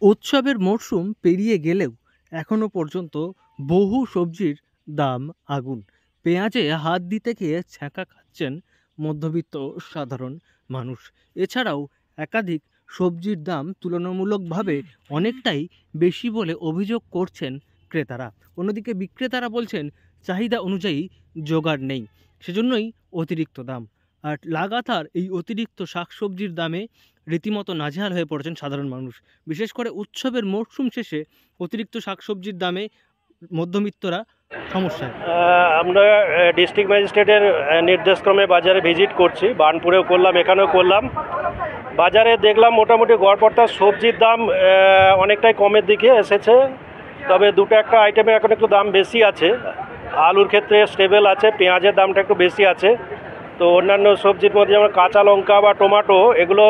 উৎসবের মরশুম পেরিয়ে গেলেও এখনো পর্যন্ত বহু সবজির দাম আগুন। পেঁয়াজে হাত দিতে গিয়ে ছ্যাঁকা খাচ্ছেন মধ্যবিত্ত সাধারণ মানুষ। এছাড়াও একাধিক সবজির দাম তুলনামূলকভাবে অনেকটাই বেশি বলে অভিযোগ করছেন ক্রেতারা। অন্যদিকে বিক্রেতারা বলছেন চাহিদা অনুযায়ী জোগাড় নেই, সেজন্যই অতিরিক্ত দাম। আর লাগাতার এই অতিরিক্ত শাকসবজির দামে রীতিমতো নাজেহাল হয়ে পড়েছেন সাধারণ মানুষ। বিশেষ করে উৎসবের মরশুম শেষে অতিরিক্ত শাকসবজির দামে মধ্যবিত্তরা সমস্যায়। আমরা ডিস্ট্রিক্ট ম্যাজিস্ট্রেটের নির্দেশক্রমে বাজারে ভিজিট করছি, বার্নপুরেও করলাম, এখানেও করলাম। বাজারে দেখলাম মোটামুটি গড়পড়তা সবজির দাম অনেকটাই কমের দিকে এসেছে, তবে দুটো একটা আইটেমের এখন একটু দাম বেশি আছে। আলুর ক্ষেত্রে স্টেবল আছে, পেঁয়াজের দামটা একটু বেশি আছে। তো অন্যান্য সবজির মধ্যে যেমন কাঁচা লঙ্কা বা টমেটো, এগুলো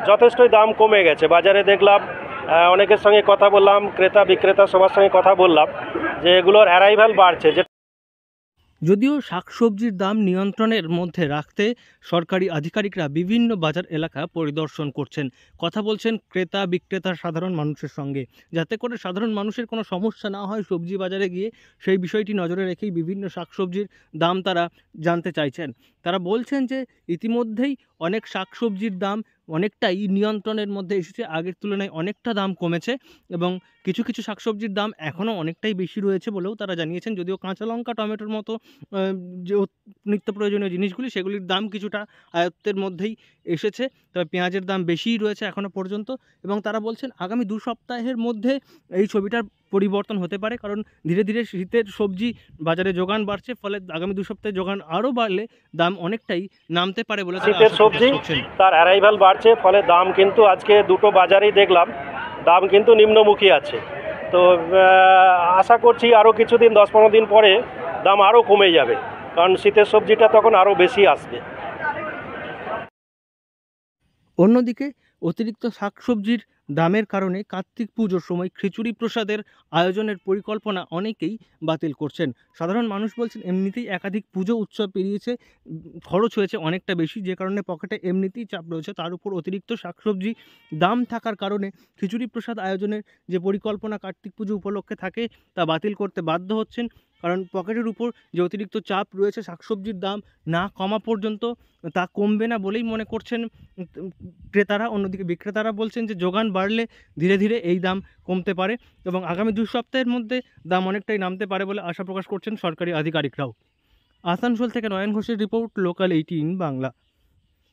যথেষ্টই দাম কমে গেছে বাজারে দেখলাম। অনেকের সঙ্গে কথা বললাম, ক্রেতা বিক্রেতা সবার সঙ্গে কথা বললাম যে এগুলোর অ্যারাইভাল বাড়ছে। যদিও শাকসবজির দাম নিয়ন্ত্রণের মধ্যে রাখতে সরকারি আধিকারিকরা বিভিন্ন বাজার এলাকা পরিদর্শন করছেন, কথা বলছেন ক্রেতা বিক্রেতা সাধারণ মানুষের সঙ্গে, যাতে করে সাধারণ মানুষের কোনো সমস্যা না হয় সবজি বাজারে গিয়ে। সেই বিষয়টি নজরে রেখেই বিভিন্ন শাকসবজির দাম তারা জানতে চাইছেন। তারা বলছেন যে ইতিমধ্যেই অনেক শাকসবজির দাম অনেকটাই নিয়ন্ত্রণের মধ্যে এসেছে, আগের তুলনায় অনেকটা দাম কমেছে এবং কিছু কিছু শাকসবজির দাম এখনও অনেকটাই বেশি রয়েছে বলেও তারা জানিয়েছেন। যদিও কাঁচা লঙ্কা টমেটোর মতো যে নিত্য প্রয়োজনীয় জিনিসগুলি, সেগুলির দাম কিছুটা আয়ত্তের মধ্যেই এসেছে, তবে পেঁয়াজের দাম বেশিই রয়েছে এখনও পর্যন্ত। এবং তারা বলছেন আগামী 2 সপ্তাহের মধ্যে এই ছবিটার পরিবর্তন হতে পারে, কারণ ধীরে ধীরে শীতের সবজি বাজারে যোগান বাড়ছে, ফলে আগামী 2 সপ্তাহে যোগান আরও বাড়লে দাম অনেকটাই নামতে পারে বলে শীতের সবজি তার অ্যারাইভাল বাড়ছে, ফলে দাম কিন্তু আজকে দুটো বাজারেই দেখলাম দাম কিন্তু নিম্নমুখী আছে। তো আশা করছি আরও কিছুদিন 10-15 দিন পরে দাম আরও কমে যাবে, কারণ শীতের সবজিটা তখন আরও বেশি আসবে। অন্যদিকে অতিরিক্ত শাকসবজির দামের কারণে কার্তিক পুজোর সময় খিচুড়ি প্রসাদের আয়োজনের পরিকল্পনা অনেকেই বাতিল করছেন। সাধারণ মানুষ বলছেন এমনিতেই একাধিক পুজো উৎসব পেরিয়েছে, খরচ হয়েছে অনেকটা বেশি, যে কারণে পকেটে এমনিতেই চাপ রয়েছে, তার উপর অতিরিক্ত শাকসবজি দাম থাকার কারণে খিচুড়ি প্রসাদ আয়োজনের যে পরিকল্পনা কার্তিক পুজো উপলক্ষে থাকে তা বাতিল করতে বাধ্য হচ্ছেন। কারণ পকেটের উপর যে অতিরিক্ত চাপ রয়েছে, শাকসবজির দাম না কমা পর্যন্ত তা কমবে না বলেই মনে করছেন ক্রেতারা। অন্যদিকে বিক্রেতারা বলছেন যে যোগান বাড়লে ধীরে ধীরে এই দাম কমতে পারে এবং আগামী 2 সপ্তাহের মধ্যে দাম অনেকটাই নামতে পারে বলে আশা প্রকাশ করছেন সরকারি আধিকারিকরাও। আসানসোল থেকে নয়ন ঘোষের রিপোর্ট, লোকাল 18 বাংলা।